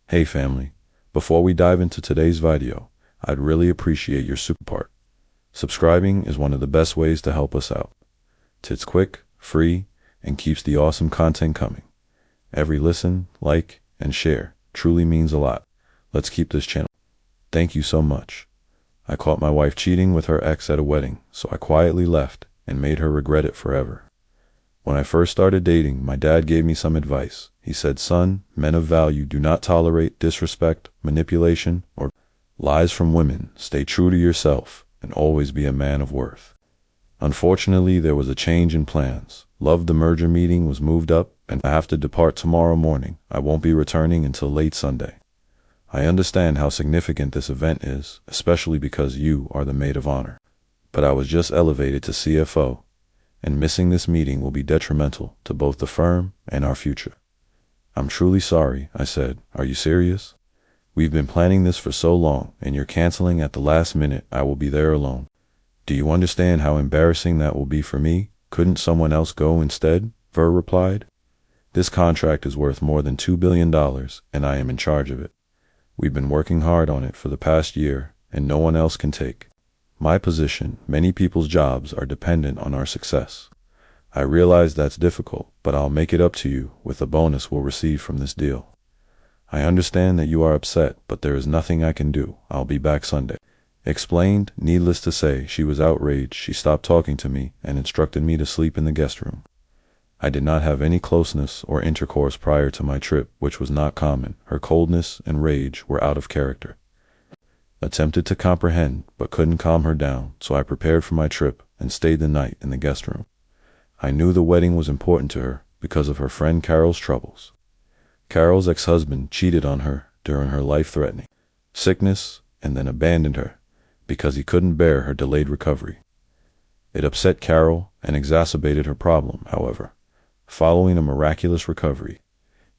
Hey family, before we dive into today's video, I'd really appreciate your support. Subscribing is one of the best ways to help us out. It's quick, free, and keeps the awesome content coming. Every listen, like, and share truly means a lot. Let's keep this channel. Thank you so much. I caught my wife cheating with her ex at a wedding, so I quietly left and made her regret it forever. When I first started dating, my dad gave me some advice. He said, "Son, men of value do not tolerate disrespect, manipulation, or lies from women. Stay true to yourself and always be a man of worth." Unfortunately, there was a change in plans. The merger meeting was moved up, and I have to depart tomorrow morning. I won't be returning until late Sunday. I understand how significant this event is, especially because you are the maid of honor. But I was just elevated to CFO, and missing this meeting will be detrimental to both the firm and our future. "I'm truly sorry," I said. "Are you serious? We've been planning this for so long, and you're canceling at the last minute. I will be there alone. Do you understand how embarrassing that will be for me? Couldn't someone else go instead?" Ver replied. "This contract is worth more than $2 billion, and I am in charge of it. We've been working hard on it for the past year, and no one else can take my position. Many people's jobs are dependent on our success. I realize that's difficult, but I'll make it up to you with a bonus we'll receive from this deal. I understand that you are upset, but there is nothing I can do. I'll be back Sunday." Explained. Needless to say, she was outraged. She stopped talking to me and instructed me to sleep in the guest room. I did not have any closeness or intercourse prior to my trip, which was not common. Her coldness and rage were out of character. Attempted to comprehend, but couldn't calm her down, so I prepared for my trip and stayed the night in the guest room. I knew the wedding was important to her because of her friend Carol's troubles. Carol's ex-husband cheated on her during her life-threatening sickness and then abandoned her because he couldn't bear her delayed recovery. It upset Carol and exacerbated her problem, however. Following a miraculous recovery,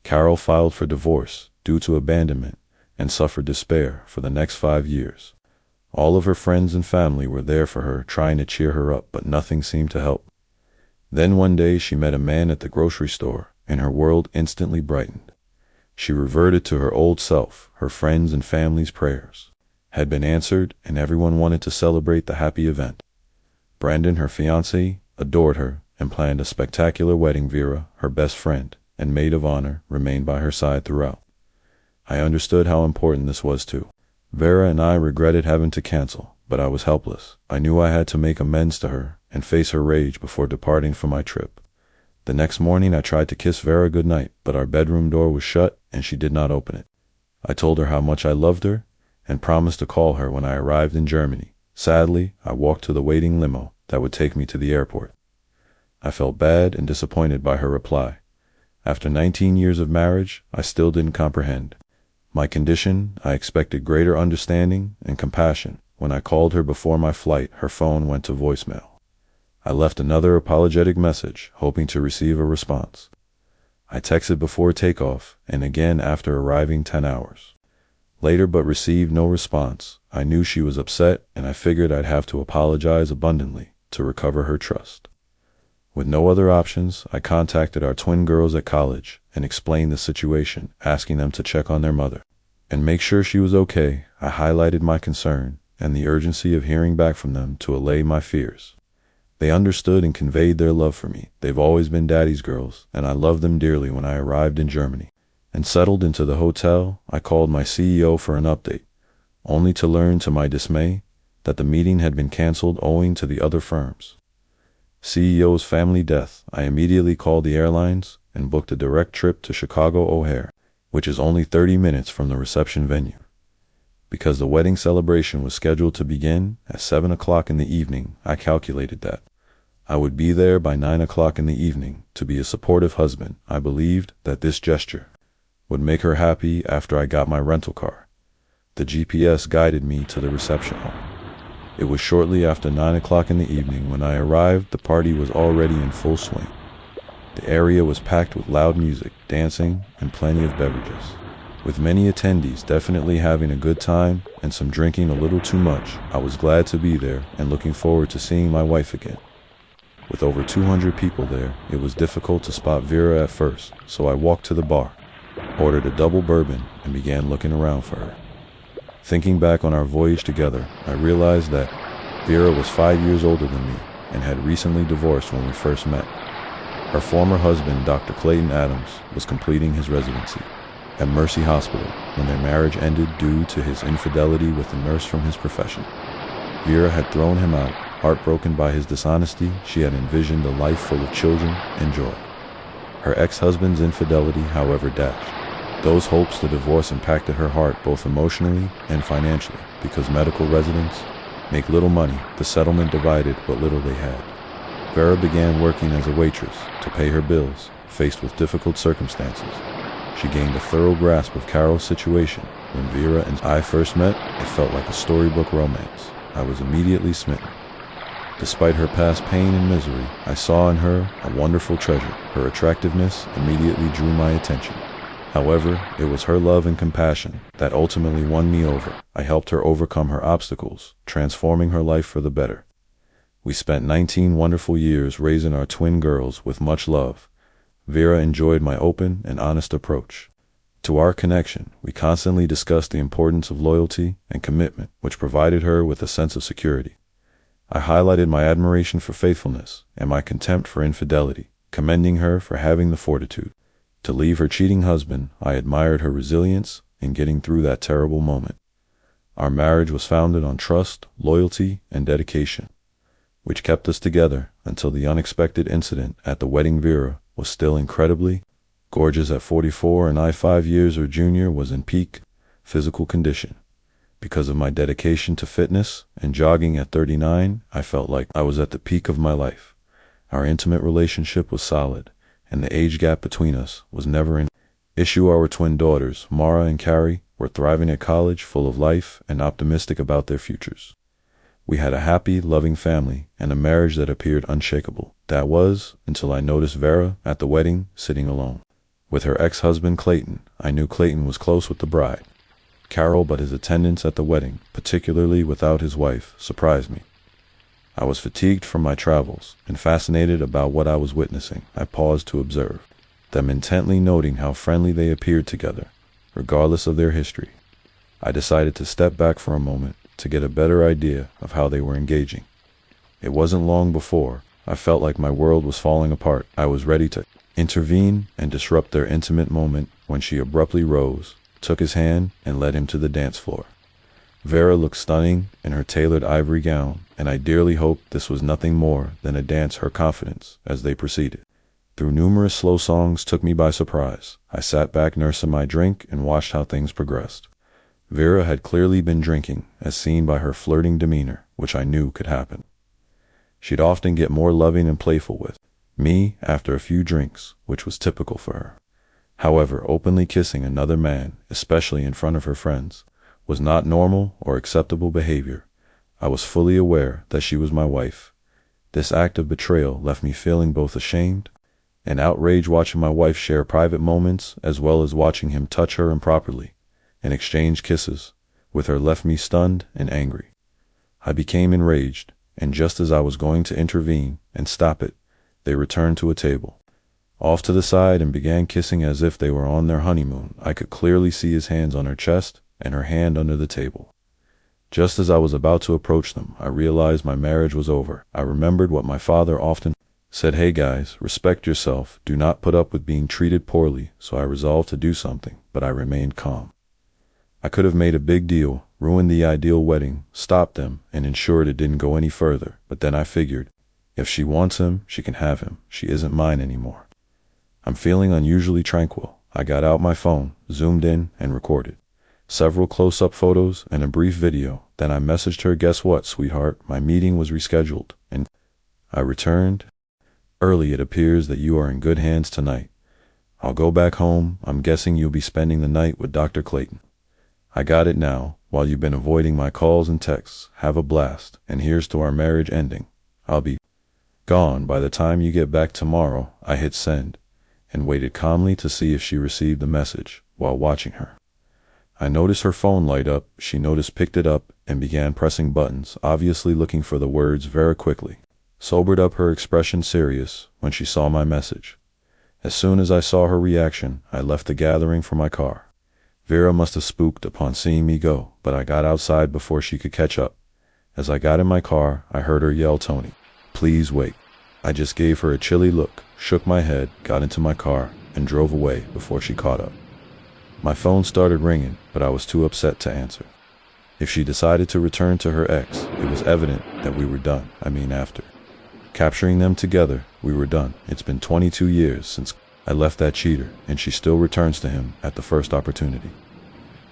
Carol filed for divorce due to abandonment and suffered despair for the next 5 years. All of her friends and family were there for her, trying to cheer her up, but nothing seemed to help. Then one day she met a man at the grocery store, and her world instantly brightened. She reverted to her old self. Her friends' and family's prayers had been answered, and everyone wanted to celebrate the happy event. Brandon, her fiancé, adored her and planned a spectacular wedding. Vera, her best friend and maid of honor, remained by her side throughout. I understood how important this was too. Vera and I regretted having to cancel, but I was helpless. I knew I had to make amends to her and face her rage before departing for my trip. The next morning I tried to kiss Vera goodnight, but our bedroom door was shut and she did not open it. I told her how much I loved her and promised to call her when I arrived in Germany. Sadly, I walked to the waiting limo that would take me to the airport. I felt bad and disappointed by her reply. After 19 years of marriage, I still didn't comprehend my condition. I expected greater understanding and compassion. When I called her before my flight, her phone went to voicemail. I left another apologetic message, hoping to receive a response. I texted before takeoff and again after arriving 10 hours later, but received no response. I knew she was upset, and I figured I'd have to apologize abundantly to recover her trust. With no other options, I contacted our twin girls at college and explained the situation, asking them to check on their mother and make sure she was okay. I highlighted my concern and the urgency of hearing back from them to allay my fears. They understood and conveyed their love for me. They've always been daddy's girls, and I loved them dearly. When I arrived in Germany and settled into the hotel, I called my CEO for an update, only to learn to my dismay that the meeting had been canceled owing to the other firm's CEO's family death. I immediately called the airlines and booked a direct trip to Chicago O'Hare, which is only 30 minutes from the reception venue. Because the wedding celebration was scheduled to begin at 7 o'clock in the evening, I calculated that I would be there by 9 o'clock in the evening. To be a supportive husband, I believed that this gesture would make her happy. After I got my rental car, the GPS guided me to the reception hall. It was shortly after 9 o'clock in the evening when I arrived. The party was already in full swing. The area was packed with loud music, dancing, and plenty of beverages, with many attendees definitely having a good time and some drinking a little too much. I was glad to be there and looking forward to seeing my wife again. With over 200 people there, it was difficult to spot Vera at first, so I walked to the bar, ordered a double bourbon, and and began looking around for her. Thinking back on our voyage together, I realized that Vera was 5 years older than me and had recently divorced when we first met. Her former husband, Dr. Clayton Adams, was completing his residency at Mercy Hospital when their marriage ended due to his infidelity with a nurse from his profession. Vera had thrown him out. Heartbroken by his dishonesty, she had envisioned a life full of children and joy. Her ex-husband's infidelity, however, dashed those hopes. The divorce impacted her heart both emotionally and financially. Because medical residents make little money, the settlement divided what little they had. Vera began working as a waitress to pay her bills. Faced with difficult circumstances, she gained a thorough grasp of Carol's situation. When Vera and I first met, it felt like a storybook romance. I was immediately smitten. Despite her past pain and misery, I saw in her a wonderful treasure. Her attractiveness immediately drew my attention. However, it was her love and compassion that ultimately won me over. I helped her overcome her obstacles, transforming her life for the better. We spent 19 wonderful years raising our twin girls with much love. Vera enjoyed my open and honest approach to our connection. We constantly discussed the importance of loyalty and commitment, which provided her with a sense of security. I highlighted my admiration for faithfulness and my contempt for infidelity, commending her for having the fortitude to leave her cheating husband. I admired her resilience in getting through that terrible moment. Our marriage was founded on trust, loyalty, and dedication, which kept us together until the unexpected incident at the wedding. Vera was still incredibly gorgeous at 44, and I, 5 years her junior, was in peak physical condition. Because of my dedication to fitness and jogging at 39, I felt like I was at the peak of my life. Our intimate relationship was solid, and the age gap between us was never an issue. Our twin daughters, Mara and Carrie, were thriving at college, full of life and optimistic about their futures. We had a happy, loving family and a marriage that appeared unshakable. That was until I noticed Vera at the wedding, sitting alone with her ex-husband Clayton. I knew Clayton was close with the bride, Carol, but his attendance at the wedding, particularly without his wife, surprised me. I was fatigued from my travels and fascinated about what I was witnessing. I paused to observe them intently, noting how friendly they appeared together, regardless of their history. I decided to step back for a moment to get a better idea of how they were engaging. It wasn't long before I felt like my world was falling apart. I was ready to intervene and disrupt their intimate moment when she abruptly rose, took his hand, and led him to the dance floor. Vera looked stunning in her tailored ivory gown, and I dearly hoped this was nothing more than a dance. Her confidence as they proceeded through numerous slow songs took me by surprise. I sat back nursing my drink and watched how things progressed. Vera had clearly been drinking, as seen by her flirting demeanor, which I knew could happen. She'd often get more loving and playful with me after a few drinks, which was typical for her. However, openly kissing another man, especially in front of her friends, was not normal or acceptable behavior. I was fully aware that she was my wife. This act of betrayal left me feeling both ashamed and outraged, watching my wife share private moments as well as watching him touch her improperly and exchange kisses with her left me stunned and angry. I became enraged, and just as I was going to intervene and stop it, they returned to a table off to the side and began kissing as if they were on their honeymoon. I could clearly see his hands on her chest and her hand under the table. Just as I was about to approach them, I realized my marriage was over. I remembered what my father often said: "Hey guys, respect yourself. Do not put up with being treated poorly." So I resolved to do something, but I remained calm. I could have made a big deal, ruined the ideal wedding, stopped them, and ensured it didn't go any further. But then I figured, if she wants him, she can have him. She isn't mine anymore. I'm feeling unusually tranquil. I got out my phone, zoomed in, and recorded several close-up photos and a brief video. Then I messaged her, "Guess what, sweetheart? My meeting was rescheduled, and I returned early. It appears that you are in good hands tonight. I'll go back home. I'm guessing you'll be spending the night with Dr. Clayton. I got it now. While you've been avoiding my calls and texts, have a blast, and here's to our marriage ending. I'll be gone by the time you get back tomorrow." I hit send and waited calmly to see if she received the message. While watching her, I noticed her phone light up. She noticed, picked it up, and began pressing buttons, obviously looking for the words. Vera quickly sobered up, her expression serious, when she saw my message. As soon as I saw her reaction, I left the gathering for my car. Vera must have spooked upon seeing me go, but I got outside before she could catch up. As I got in my car, I heard her yell, "Tony, please wait." I just gave her a chilly look, shook my head, got into my car, and drove away before she caught up. My phone started ringing, but I was too upset to answer. If she decided to return to her ex, it was evident that we were done. After capturing them together, we were done. It's been 22 years since I left that cheater, and she still returns to him at the first opportunity.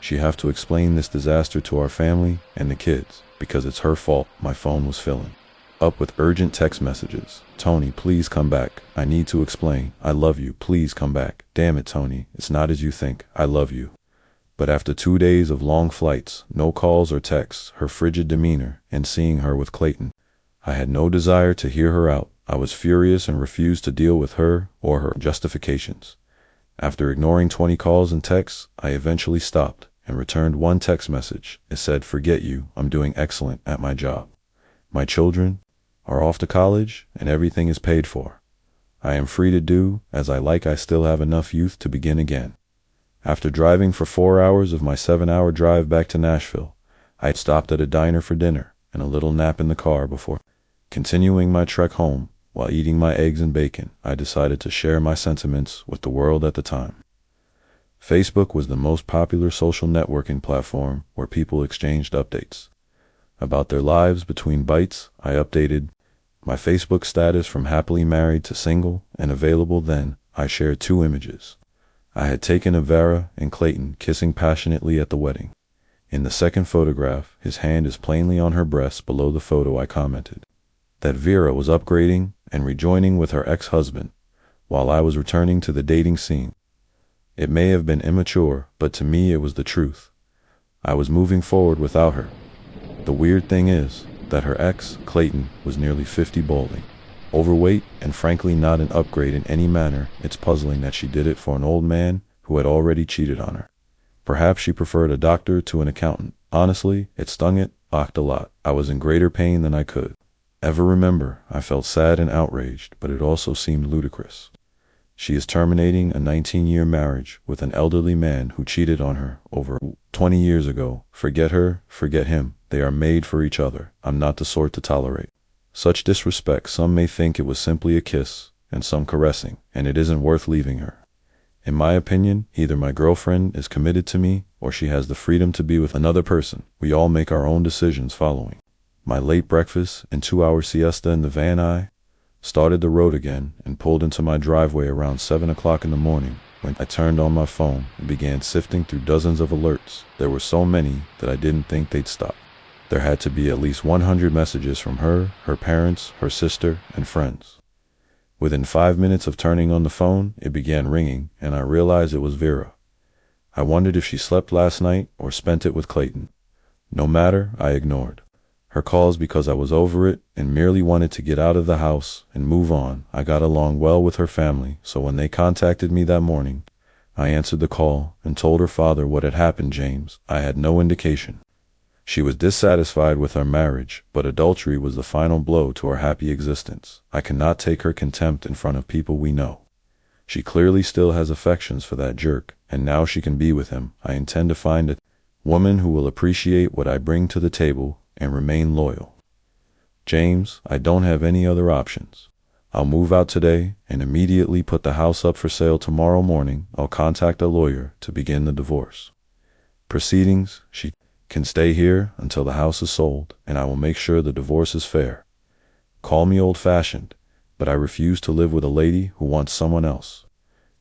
She have to explain this disaster to our family and the kids, because it's her fault. My phone was filling up with urgent text messages. "Tony, please come back. I need to explain. I love you. Please come back. Damn it, Tony. It's not as you think. I love you." But after 2 days of long flights, no calls or texts, her frigid demeanor, and seeing her with Clayton, I had no desire to hear her out. I was furious and refused to deal with her or her justifications. After ignoring 20 calls and texts, I eventually stopped and returned one text message. It said, "Forget you. I'm doing excellent at my job. My children are off to college and everything is paid for. I am free to do as I like. I still have enough youth to begin again." After driving for 4 hours of my 7-hour drive back to Nashville, I stopped at a diner for dinner and a little nap in the car before continuing my trek home. While eating my eggs and bacon, I decided to share my sentiments with the world at the time. Facebook was the most popular social networking platform where people exchanged updates about their lives. Between bites, I updated my Facebook status from happily married to single and available. Then I shared 2 images I had taken of Vera and Clayton kissing passionately at the wedding. In the second photograph, his hand is plainly on her breast. Below the photo, I commented that Vera was upgrading and rejoining with her ex-husband, while I was returning to the dating scene. It may have been immature, but to me it was the truth. I was moving forward without her. The weird thing is that her ex, Clayton, was nearly 50, balding, overweight, and frankly not an upgrade in any manner. It's puzzling that she did it for an old man who had already cheated on her. Perhaps she preferred a doctor to an accountant. Honestly, it stung. It ocked a lot. I was in greater pain than I could ever remember. I felt sad and outraged, but it also seemed ludicrous. She is terminating a 19-year marriage with an elderly man who cheated on her over 20 years ago. Forget her, forget him. They are made for each other. I'm not the sort to tolerate such disrespect. Some may think it was simply a kiss and some caressing, and it isn't worth leaving her. In my opinion, either my girlfriend is committed to me or she has the freedom to be with another person. We all make our own decisions. Following my late breakfast and 2-hour siesta in the van, I started the road again and pulled into my driveway around 7 o'clock in the morning. When I turned on my phone and began sifting through dozens of alerts, there were so many that I didn't think they'd stop. There had to be at least 100 messages from her, her parents, her sister, and friends. Within 5 minutes of turning on the phone, it began ringing, and I realized it was Vera. I wondered if she slept last night or spent it with Clayton. No matter, I ignored her calls because I was over it and merely wanted to get out of the house and move on. I got along well with her family, so when they contacted me that morning, I answered the call and told her father what had happened. James, I had no indication she was dissatisfied with our marriage, but adultery was the final blow to our happy existence. I cannot take her contempt in front of people we know. She clearly still has affections for that jerk, and now she can be with him. I intend to find a woman who will appreciate what I bring to the table and remain loyal. James, I don't have any other options. I'll move out today and immediately put the house up for sale tomorrow morning. I'll contact a lawyer to begin the divorce proceedings. She can stay here until the house is sold, and I will make sure the divorce is fair. Call me old-fashioned, but I refuse to live with a lady who wants someone else.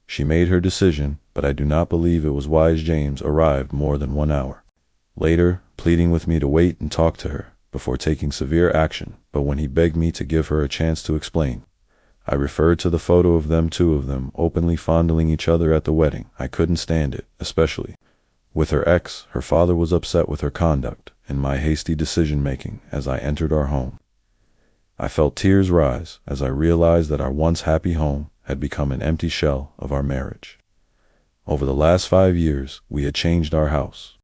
She made her decision, but I do not believe it was wise. James arrived more than 1 hour later, pleading with me to wait and talk to her before taking severe action. But when he begged me to give her a chance to explain, I referred to the photo of them, 2 of them, openly fondling each other at the wedding. I couldn't stand it, especially with her ex. Her father was upset with her conduct and my hasty decision-making as I entered our home. I felt tears rise as I realized that our once happy home had become an empty shell of our marriage. Over the last 5 years, we had changed our house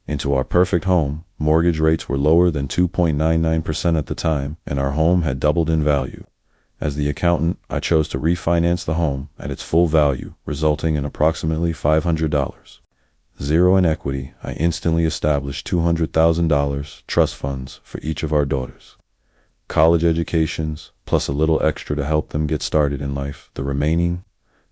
into our perfect home. Mortgage rates were lower than 2.99% at the time, and our home had doubled in value. As the accountant, I chose to refinance the home at its full value, resulting in approximately $500. zero in equity, I instantly established $200,000 trust funds for each of our daughters. College educations, plus a little extra to help them get started in life. The remaining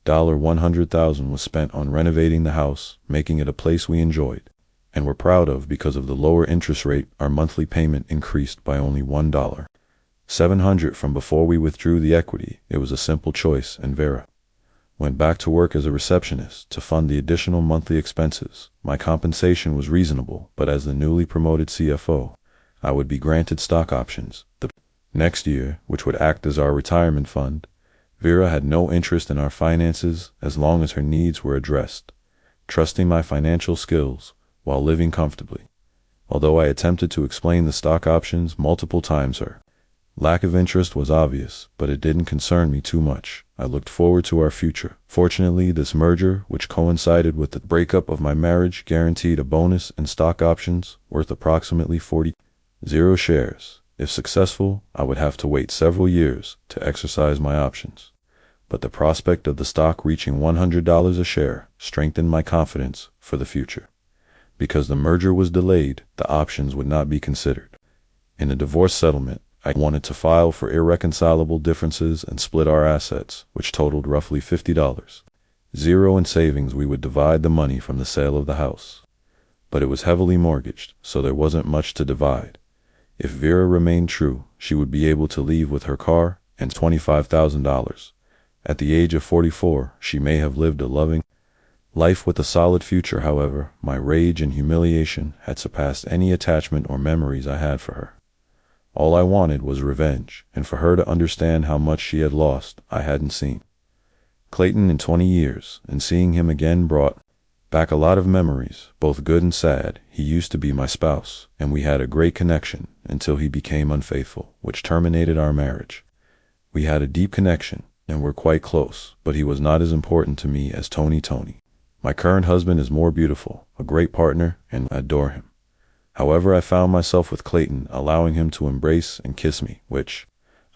$100,000 was spent on renovating the house, making it a place we enjoyed and were proud of. Because of the lower interest rate, our monthly payment increased by only $1.700 from before we withdrew the equity. It was a simple choice, and Vera went back to work as a receptionist to fund the additional monthly expenses. My compensation was reasonable, but as the newly promoted CFO, I would be granted stock options the next year, which would act as our retirement fund. Vera had no interest in our finances as long as her needs were addressed, trusting my financial skills while living comfortably. Although I attempted to explain the stock options multiple times, her lack of interest was obvious, but it didn't concern me too much. I looked forward to our future. Fortunately, this merger, which coincided with the breakup of my marriage, guaranteed a bonus and stock options worth approximately 40 shares. If successful, I would have to wait several years to exercise my options, but the prospect of the stock reaching $100 a share strengthened my confidence for the future. Because the merger was delayed, the options would not be considered. In the divorce settlement, I wanted to file for irreconcilable differences and split our assets, which totaled roughly $50. Zero in savings. We would divide the money from the sale of the house, but it was heavily mortgaged, so there wasn't much to divide. If Vera remained true, she would be able to leave with her car and $25,000. At the age of 44, she may have lived a loving life with a solid future. However, my rage and humiliation had surpassed any attachment or memories I had for her. All I wanted was revenge, and for her to understand how much she had lost. I hadn't seen Clayton in 20 years, and seeing him again brought back a lot of memories, both good and sad. He used to be my spouse, and we had a great connection until he became unfaithful, which terminated our marriage. We had a deep connection and were quite close, but he was not as important to me as Tony. My current husband is more beautiful, a great partner, and I adore him. However, I found myself with Clayton, allowing him to embrace and kiss me, which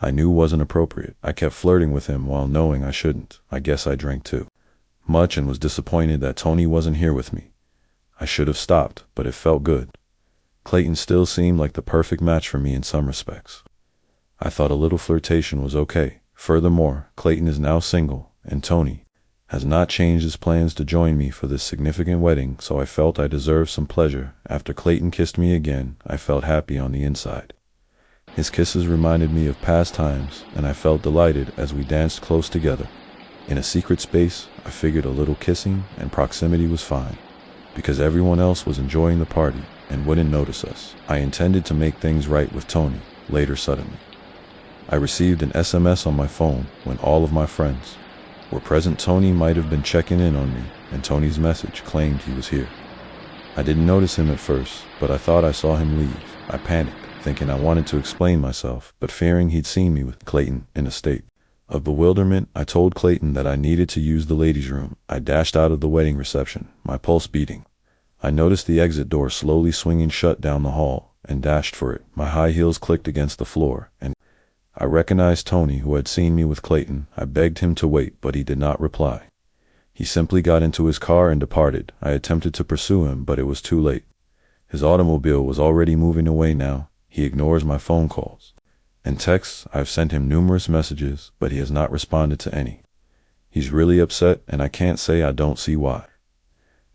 I knew wasn't appropriate. I kept flirting with him while knowing I shouldn't. I guess I drank too much and was disappointed that Tony wasn't here with me. I should have stopped, but it felt good. Clayton still seemed like the perfect match for me in some respects. I thought a little flirtation was okay. Furthermore, Clayton is now single, and Tony has not changed his plans to join me for this significant wedding, so I felt I deserved some pleasure. After Clayton kissed me again, I felt happy on the inside. His kisses reminded me of past times, and I felt delighted as we danced close together. In a secret space, I figured a little kissing and proximity was fine, because everyone else was enjoying the party and wouldn't notice us. I intended to make things right with Tony. Later, suddenly, I received an SMS on my phone when all of my friends were present. Tony might have been checking in on me, and Tony's message claimed he was here. I didn't notice him at first, but I thought I saw him leave. I panicked, thinking I wanted to explain myself, but fearing he'd seen me with Clayton. In a state of bewilderment, I told Clayton that I needed to use the ladies' room. I dashed out of the wedding reception, my pulse beating. I noticed the exit door slowly swinging shut down the hall, and dashed for it. My high heels clicked against the floor, and I recognized Tony, who had seen me with Clayton. I begged him to wait, but he did not reply. He simply got into his car and departed. I attempted to pursue him, but it was too late. His automobile was already moving away now. He ignores my phone calls and texts. I've sent him numerous messages, but he has not responded to any. He's really upset, and I can't say I don't see why.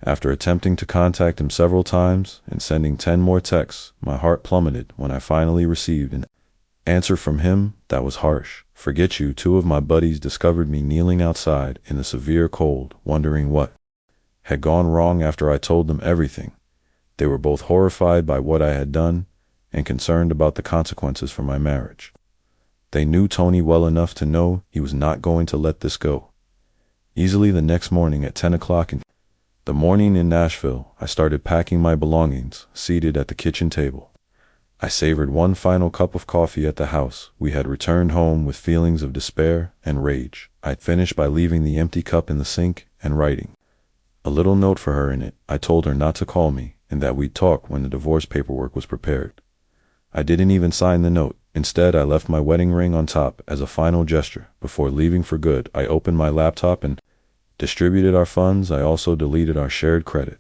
After attempting to contact him several times and sending 10 more texts, my heart plummeted when I finally received an answer from him that was harsh. Forget you. Two of my buddies discovered me kneeling outside in the severe cold, wondering what had gone wrong after I told them everything. They were both horrified by what I had done and concerned about the consequences for my marriage. They knew Tony well enough to know he was not going to let this go easily. The next morning at 10 o'clock in the morning in Nashville, I started packing my belongings, seated at the kitchen table. I savored one final cup of coffee at the house. We had returned home with feelings of despair and rage. I'd finished by leaving the empty cup in the sink and writing a little note for her in it. I told her not to call me and that we'd talk when the divorce paperwork was prepared. I didn't even sign the note. Instead, I left my wedding ring on top as a final gesture. Before leaving for good, I opened my laptop and distributed our funds. I also deleted our shared credit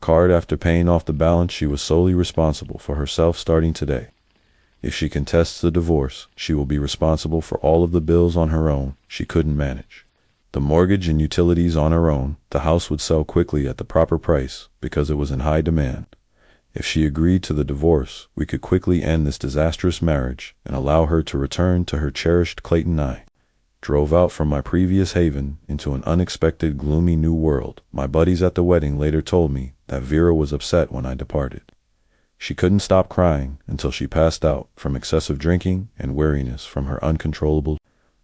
card after paying off the balance. She was solely responsible for herself starting today. If she contests the divorce, she will be responsible for all of the bills on her own she couldn't manage. The mortgage and utilities on her own. The house would sell quickly at the proper price because it was in high demand. If she agreed to the divorce, we could quickly end this disastrous marriage and allow her to return to her cherished Clayton. I drove out from my previous haven into an unexpected, gloomy new world. My buddies at the wedding later told me that Vera was upset when I departed. She couldn't stop crying until she passed out from excessive drinking and weariness from her uncontrollable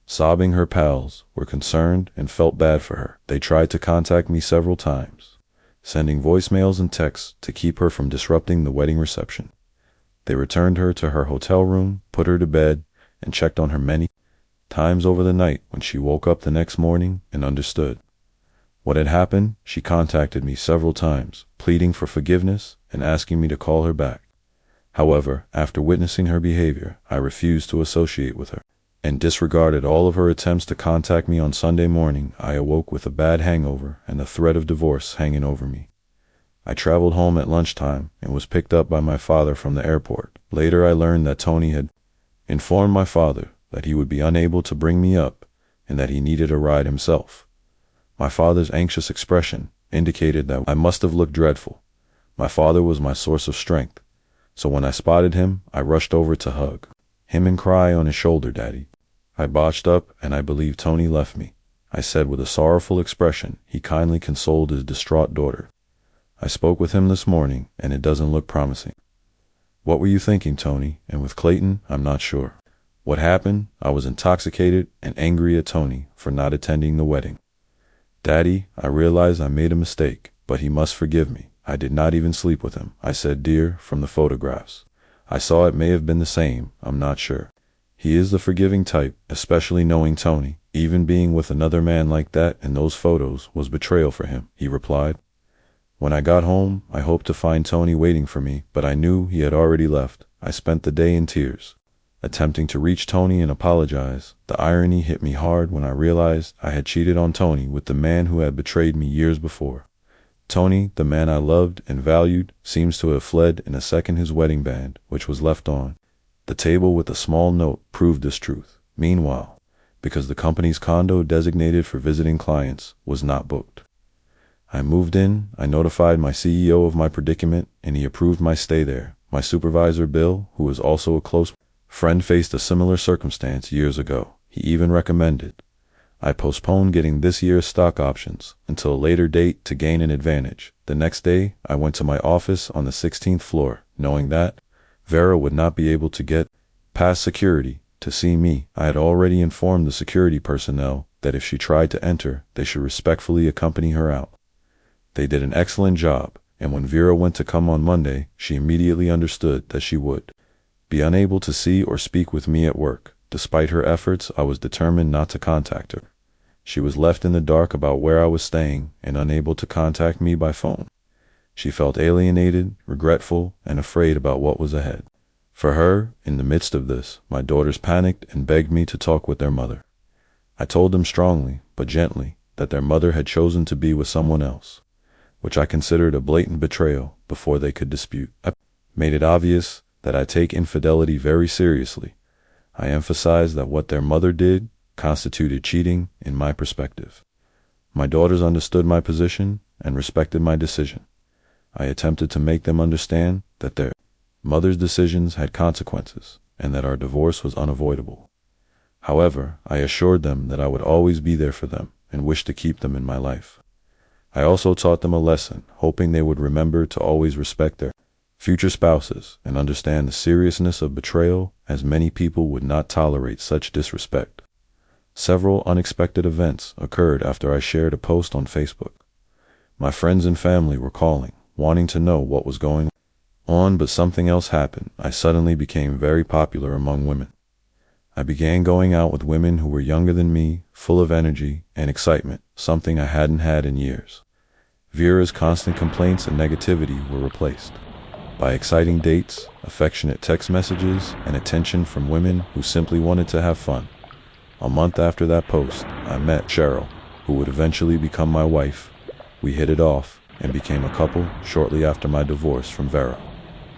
sobbing. Her pals were concerned and felt bad for her. They tried to contact me several times, sending voicemails and texts to keep her from disrupting the wedding reception. They returned her to her hotel room, put her to bed, and checked on her many times over the night. When she woke up the next morning and understood what had happened, she contacted me several times, pleading for forgiveness and asking me to call her back. However, after witnessing her behavior, I refused to associate with her and disregarded all of her attempts to contact me. On Sunday morning, I awoke with a bad hangover and the threat of divorce hanging over me. I traveled home at lunchtime and was picked up by my father from the airport. Later, I learned that Tony had informed my father that he would be unable to bring me up and that he needed a ride himself. My father's anxious expression indicated that I must have looked dreadful. My father was my source of strength, so when I spotted him, I rushed over to hug him and cry on his shoulder. "Daddy, I botched up and I believe Tony left me," I said with a sorrowful expression. He kindly consoled his distraught daughter. "I spoke with him this morning and it doesn't look promising." "What were you thinking, Tony? And with Clayton, I'm not sure." "What happened? I was intoxicated and angry at Tony for not attending the wedding. Daddy, I realize I made a mistake, but he must forgive me. I did not even sleep with him," I said. "Dear, from the photographs I saw, it may have been the same. I'm not sure. He is the forgiving type, especially knowing Tony. Even being with another man like that in those photos was betrayal for him," he replied. When I got home, I hoped to find Tony waiting for me, but I knew he had already left. I spent the day in tears, attempting to reach Tony and apologize. The irony hit me hard when I realized I had cheated on Tony with the man who had betrayed me years before. Tony, the man I loved and valued, seems to have fled in a second. His wedding band, which was left on the table with a small note, proved this truth. Meanwhile, because the company's condo designated for visiting clients was not booked, I moved in. I notified my CEO of my predicament and he approved my stay there. My supervisor, Bill, who was also a close friend, faced a similar circumstance years ago. He even recommended I postponed getting this year's stock options until a later date to gain an advantage. The next day, I went to my office on the 16th floor, knowing that Vera would not be able to get past security to see me. I had already informed the security personnel that if she tried to enter, they should respectfully accompany her out. They did an excellent job, and when Vera went to come on Monday, she immediately understood that she would be unable to see or speak with me at work. Despite her efforts, I was determined not to contact her. She was left in the dark about where I was staying and unable to contact me by phone. She felt alienated, regretful, and afraid about what was ahead. For her, in the midst of this, my daughters panicked and begged me to talk with their mother. I told them strongly, but gently, that their mother had chosen to be with someone else, which I considered a blatant betrayal. Before they could dispute, I made it obvious that I take infidelity very seriously. I emphasized that what their mother did constituted cheating in my perspective. My daughters understood my position and respected my decision. I attempted to make them understand that their mother's decisions had consequences and that our divorce was unavoidable. However, I assured them that I would always be there for them and wished to keep them in my life. I also taught them a lesson, hoping they would remember to always respect their future spouses and understand the seriousness of betrayal, as many people would not tolerate such disrespect. Several unexpected events occurred after I shared a post on Facebook. My friends and family were calling, wanting to know what was going on, but something else happened. I suddenly became very popular among women. I began going out with women who were younger than me, full of energy and excitement, something I hadn't had in years. Vera's constant complaints and negativity were replaced by exciting dates, affectionate text messages, and attention from women who simply wanted to have fun. A month after that post, I met Cheryl, who would eventually become my wife. We hit it off, and became a couple shortly after my divorce from Vera.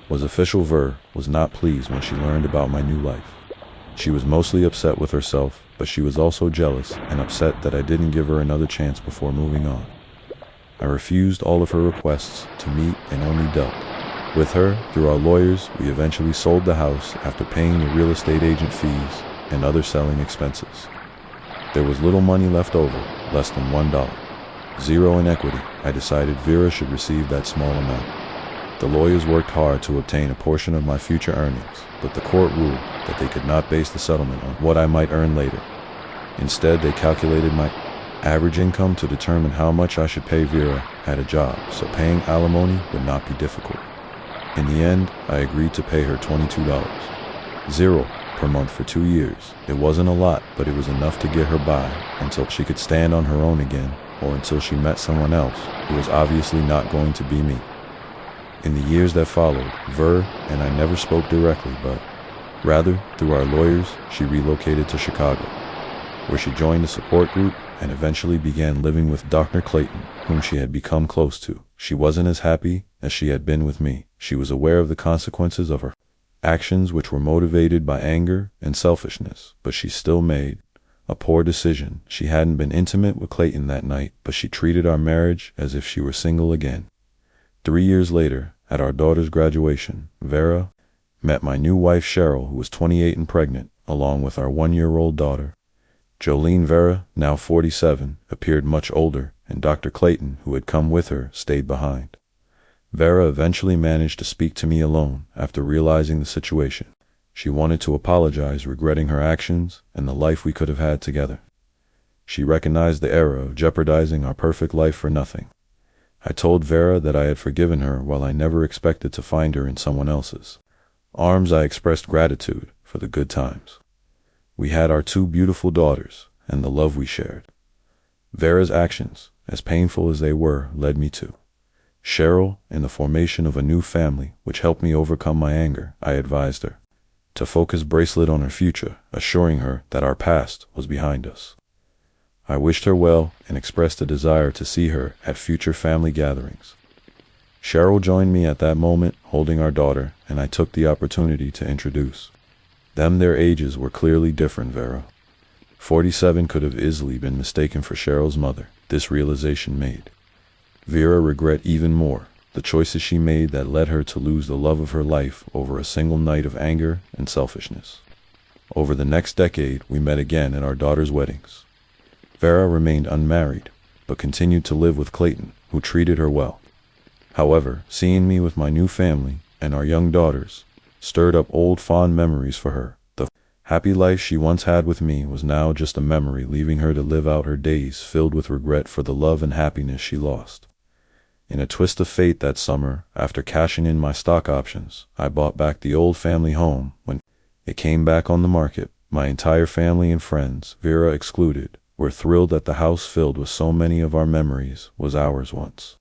Was official Ver was not pleased when she learned about my new life. She was mostly upset with herself, but she was also jealous and upset that I didn't give her another chance before moving on. I refused all of her requests to meet and only dealt. With her, through our lawyers, we eventually sold the house after paying the real estate agent fees and other selling expenses. There was little money left over, less than $1. Zero in equity. I decided Vera should receive that small amount. The lawyers worked hard to obtain a portion of my future earnings, but the court ruled that they could not base the settlement on what I might earn later. Instead, they calculated my average income to determine how much I should pay Vera had a job, so paying alimony would not be difficult. In the end, I agreed to pay her $22 per month for 2 years. It wasn't a lot, but it was enough to get her by until she could stand on her own again, or until she met someone else who was obviously not going to be me. In the years that followed, Ver and I never spoke directly, but rather, through our lawyers, she relocated to Chicago, where she joined a support group and eventually began living with Dr. Clayton, whom she had become close to. She wasn't as happy as she had been with me. She was aware of the consequences of her actions, which were motivated by anger and selfishness, but she still made a poor decision. She hadn't been intimate with Clayton that night, but she treated our marriage as if she were single again. 3 years later, at our daughter's graduation, Vera met my new wife Cheryl, who was 28 and pregnant, along with our 1-year-old daughter. Jolene. Vera, now 47, appeared much older, and Dr. Clayton, who had come with her, stayed behind. Vera eventually managed to speak to me alone after realizing the situation. She wanted to apologize, regretting her actions and the life we could have had together. She recognized the error of jeopardizing our perfect life for nothing. I told Vera that I had forgiven her, while I never expected to find her in someone else's arms. I expressed gratitude for the good times we had, our 2 beautiful daughters, and the love we shared. Vera's actions, as painful as they were, led me to Cheryl and the formation of a new family, which helped me overcome my anger. I advised her to focus bracelet on her future, assuring her that our past was behind us. I wished her well and expressed a desire to see her at future family gatherings. Cheryl joined me at that moment, holding our daughter, and I took the opportunity to introduce them. Their ages were clearly different. Vera, 47, could have easily been mistaken for Cheryl's mother. This realization made Vera regret even more the choices she made that led her to lose the love of her life over a single night of anger and selfishness. Over the next decade, we met again at our daughter's weddings. Vera remained unmarried, but continued to live with Clayton, who treated her well. However, seeing me with my new family and our young daughters stirred up old fond memories for her. The happy life she once had with me was now just a memory, leaving her to live out her days filled with regret for the love and happiness she lost. In a twist of fate that summer, after cashing in my stock options, I bought back the old family home. When it came back on the market, my entire family and friends, Vera excluded, were thrilled that the house filled with so many of our memories was ours once.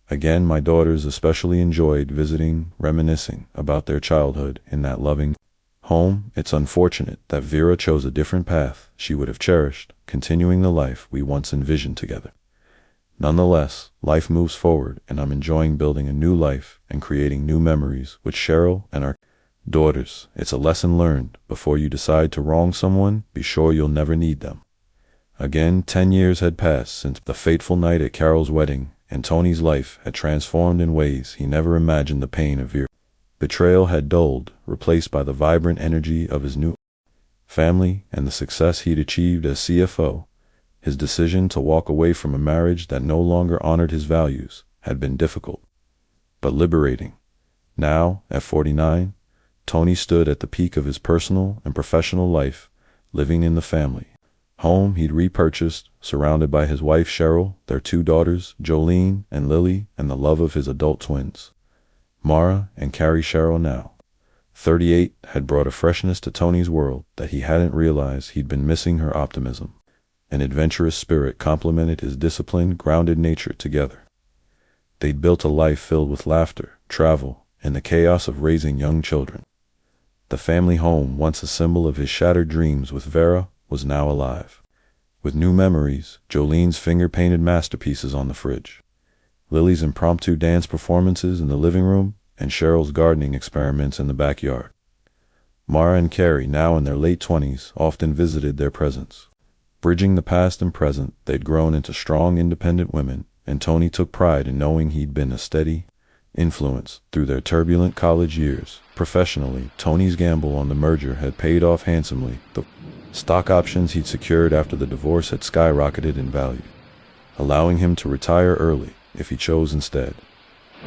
Again, my daughters especially enjoyed visiting, reminiscing about their childhood in that loving home. It's unfortunate that Vera chose a different path she would have cherished, continuing the life we once envisioned together. Nonetheless, life moves forward, and I'm enjoying building a new life and creating new memories with Cheryl and our daughters. It's a lesson learned: before you decide to wrong someone, be sure you'll never need them again. 10 years had passed since the fateful night at Carol's wedding, and Tony's life had transformed in ways he never imagined. The pain of Vera's betrayal had dulled, replaced by the vibrant energy of his new family and the success he'd achieved as CFO. His decision to walk away from a marriage that no longer honored his values had been difficult, but liberating. Now, at 49, Tony stood at the peak of his personal and professional life, living in the family home he'd repurchased, surrounded by his wife Cheryl, their 2 daughters, Jolene and Lily, and the love of his adult twins, Mara and Carrie. Cheryl, now 38, had brought a freshness to Tony's world that he hadn't realized he'd been missing. Her optimism and adventurous spirit complemented his disciplined, grounded nature. Together, they'd built a life filled with laughter, travel, and the chaos of raising young children. The family home, once a symbol of his shattered dreams with Vera, was now alive with new memories. Jolene's finger-painted masterpieces on the fridge, Lily's impromptu dance performances in the living room, and Cheryl's gardening experiments in the backyard. Mara and Carrie, now in their late 20s, often visited their presents. Bridging the past and present, they'd grown into strong, independent women, and Tony took pride in knowing he'd been a steady influence through their turbulent college years. Professionally, Tony's gamble on the merger had paid off handsomely. The stock options he'd secured after the divorce had skyrocketed in value, allowing him to retire early if he chose instead.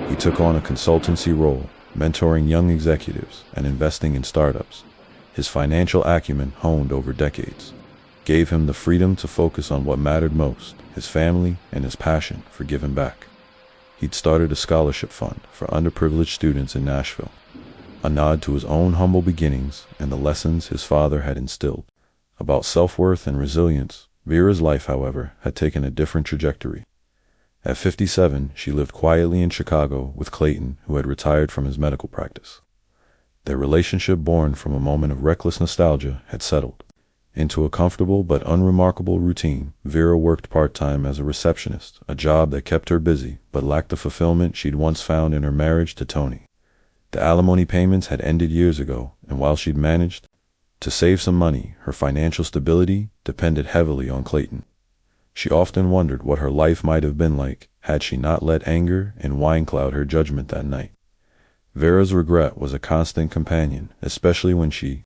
He took on a consultancy role, mentoring young executives and investing in startups. His financial acumen, honed over decades, gave him the freedom to focus on what mattered most: his family and his passion for giving back. He'd started a scholarship fund for underprivileged students in Nashville, a nod to his own humble beginnings and the lessons his father had instilled about self-worth and resilience. Vera's life, however, had taken a different trajectory. At 57, she lived quietly in Chicago with Clayton, who had retired from his medical practice. Their relationship, born from a moment of reckless nostalgia, had settled into a comfortable but unremarkable routine. Vera worked part-time as a receptionist, a job that kept her busy but lacked the fulfillment she'd once found in her marriage to Tony. The alimony payments had ended years ago, and while she'd managed to save some money, her financial stability depended heavily on Clayton. She often wondered what her life might have been like had she not let anger and wine cloud her judgment that night. Vera's regret was a constant companion, especially when she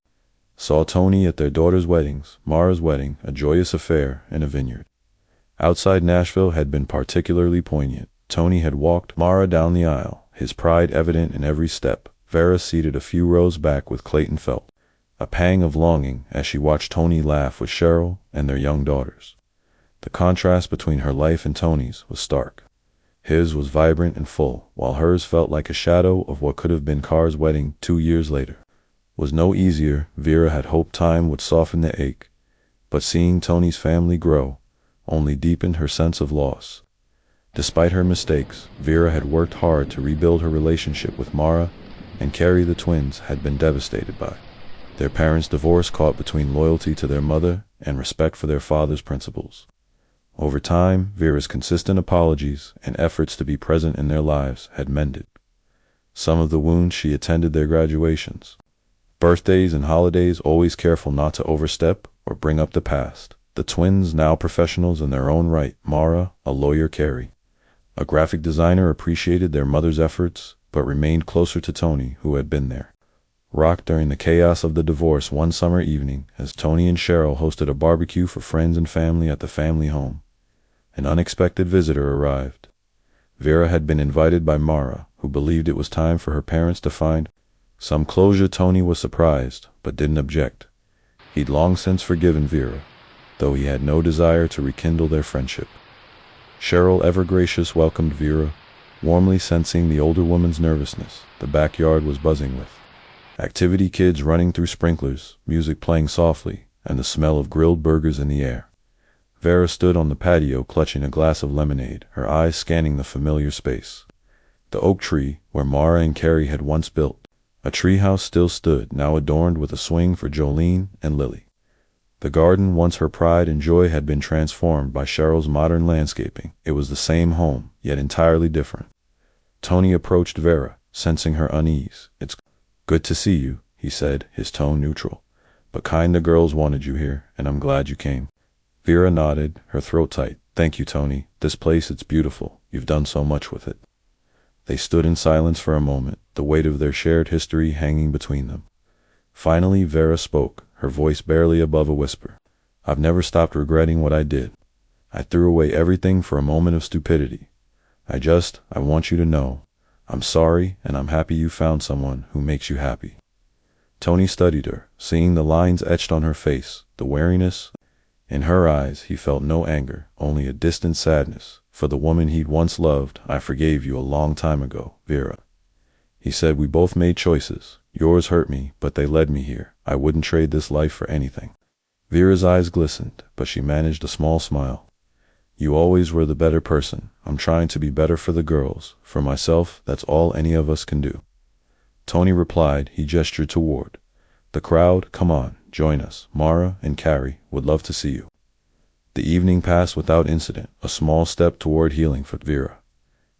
saw Tony at their daughter's weddings, Mara's wedding, a joyous affair in a vineyard outside Nashville, had been particularly poignant. Tony had walked Mara down the aisle, his pride evident in every step. Vera, seated a few rows back with Clayton, felt a pang of longing as she watched Tony laugh with Cheryl and their young daughters. The contrast between her life and Tony's was stark. His was vibrant and full, while hers felt like a shadow of what could have been Carr's wedding 2 years later. Was no easier. Vera had hoped time would soften the ache, but seeing Tony's family grow only deepened her sense of loss. Despite her mistakes, Vera had worked hard to rebuild her relationship with Mara, and Carrie, the twins, had been devastated by their parents' divorce, caught between loyalty to their mother and respect for their father's principles. Over time, Vera's consistent apologies and efforts to be present in their lives had mended some of the wounds. She attended their graduations, birthdays, and holidays, always careful not to overstep or bring up the past. The twins, now professionals in their own right, Mara, a lawyer, Carrie, a graphic designer, appreciated their mother's efforts but remained closer to Tony, who had been there rocked during the chaos of the divorce. One summer evening, as Tony and Cheryl hosted a barbecue for friends and family at the family home, an unexpected visitor arrived. Vera had been invited by Mara, who believed it was time for her parents to find some closure. Tony was surprised, but didn't object. He'd long since forgiven Vera, though he had no desire to rekindle their friendship. Cheryl, ever gracious, welcomed Vera, warmly sensing the older woman's nervousness. The backyard was buzzing with activity, kids running through sprinklers, music playing softly, and the smell of grilled burgers in the air. Vera stood on the patio clutching a glass of lemonade, her eyes scanning the familiar space. The oak tree, where Mara and Carrie had once built a treehouse, still stood, now adorned with a swing for Jolene and Lily. The garden, once her pride and joy, had been transformed by Cheryl's modern landscaping. It was the same home, yet entirely different. Tony approached Vera, sensing her unease. "It's good to see you," he said, his tone neutral, "but kind. The girls wanted you here, and I'm glad you came." Vera nodded, her throat tight. "Thank you, Tony. This place, it's beautiful. You've done so much with it." They stood in silence for a moment, the weight of their shared history hanging between them. Finally, Vera spoke, her voice barely above a whisper. "I've never stopped regretting what I did. I threw away everything for a moment of stupidity. I want you to know, I'm sorry, and I'm happy you found someone who makes you happy." Tony studied her, seeing the lines etched on her face, the wariness in her eyes. He felt no anger, only a distant sadness for the woman he'd once loved. "I forgave you a long time ago, Vera," he said. "We both made choices. Yours hurt me, but they led me here. I wouldn't trade this life for anything." Vera's eyes glistened, but she managed a small smile. "You always were the better person. I'm trying to be better for the girls. For myself, that's all any of us can do." Tony replied. He gestured toward the crowd. "Come on, join us. Mara and Carrie would love to see you." The evening passed without incident, a small step toward healing for Vera.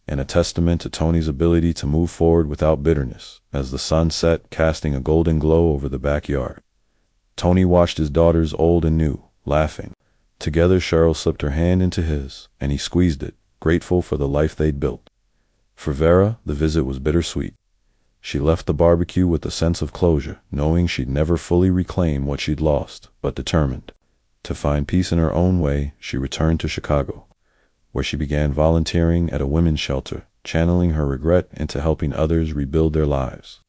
and a testament to Tony's ability to move forward without bitterness. As the sun set, casting a golden glow over the backyard, Tony watched his daughters, old and new, laughing. Together, Cheryl slipped her hand into his, and he squeezed it, grateful for the life they'd built. For Vera, the visit was bittersweet. She left the barbecue with a sense of closure, knowing she'd never fully reclaim what she'd lost, but determined to find peace in her own way. She returned to Chicago, where she began volunteering at a women's shelter, channeling her regret into helping others rebuild their lives.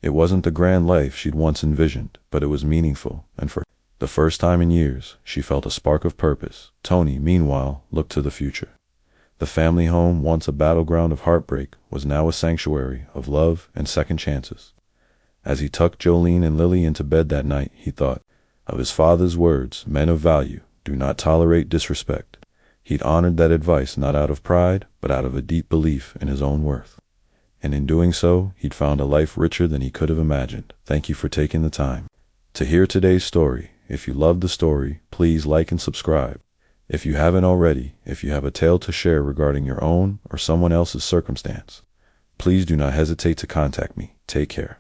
It wasn't the grand life she'd once envisioned, but it was meaningful, and for the first time in years, she felt a spark of purpose. Tony, meanwhile, looked to the future. The family home, once a battleground of heartbreak, was now a sanctuary of love and second chances. As he tucked Jolene and Lily into bed that night, he thought of his father's words, "Men of value do not tolerate disrespect." He'd honored that advice not out of pride, but out of a deep belief in his own worth. And in doing so, he'd found a life richer than he could have imagined. Thank you for taking the time to hear today's story. If you loved the story, please like and subscribe. If you haven't already, if you have a tale to share regarding your own or someone else's circumstance, please do not hesitate to contact me. Take care.